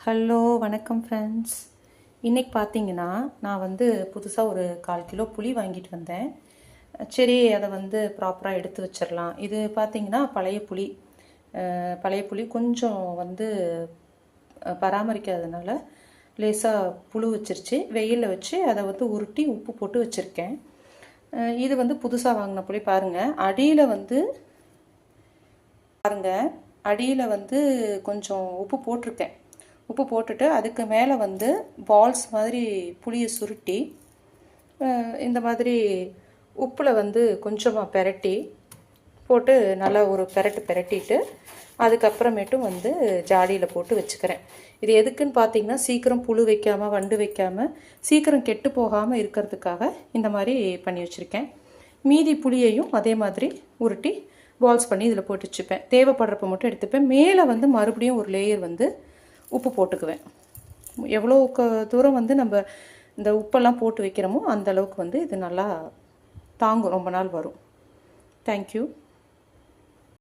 Hello வணக்கம் friends. இன்றைக்கி பார்த்தீங்கன்னா நான் வந்து புதுசாக ஒரு 1/4 கிலோ புளி வாங்கிட்டு வந்தேன். சரி, அதை வந்து ப்ராப்பராக எடுத்து வச்சிடலாம். இது பார்த்தீங்கன்னா பழைய புளி கொஞ்சம் வந்து பராமரிக்காதனால லேசாக புழு வச்சிருச்சு. வெயிலில் வச்சு அதை வந்து உருட்டி உப்பு போட்டு வச்சுருக்கேன். இது வந்து புதுசாக வாங்கின புளி. அடியில் வந்து கொஞ்சம் உப்பு போட்டிருக்கேன். உப்பு போட்டுட்டு அதுக்கு மேலே வந்து பால்ஸ் மாதிரி புளியை சுருட்டி இந்த மாதிரி உப்பில் வந்து கொஞ்சமாக பெரட்டி போட்டு நல்லா ஒரு பெரட்டிட்டு அதுக்கப்புறமேட்டும் வந்து ஜாடியில் போட்டு வச்சுக்கிறேன். இது எதுக்குன்னு பார்த்தீங்கன்னா, சீக்கிரம் புழு வைக்காமல் வண்டு வைக்காமல் சீக்கிரம் கெட்டு போகாமல் இருக்கிறதுக்காக இந்த மாதிரி பண்ணி வச்சுருக்கேன். மீதி புளியையும் அதே மாதிரி உருட்டி பால்ஸ் பண்ணி இதில் போட்டு வச்சுப்பேன். தேவைப்படுறப்ப மட்டும் எடுத்துப்பேன். மேலே வந்து மறுபடியும் ஒரு லேயர் வந்து உப்பு போட்டுக்குவேன். எவ்வளோ தூரம் வந்து நம்ம இந்த உப்பெல்லாம் போட்டு வைக்கிறோமோ அந்த அளவுக்கு வந்து இது நல்லா தாங்கும், ரொம்ப நாள் வரும். தேங்க்யூ.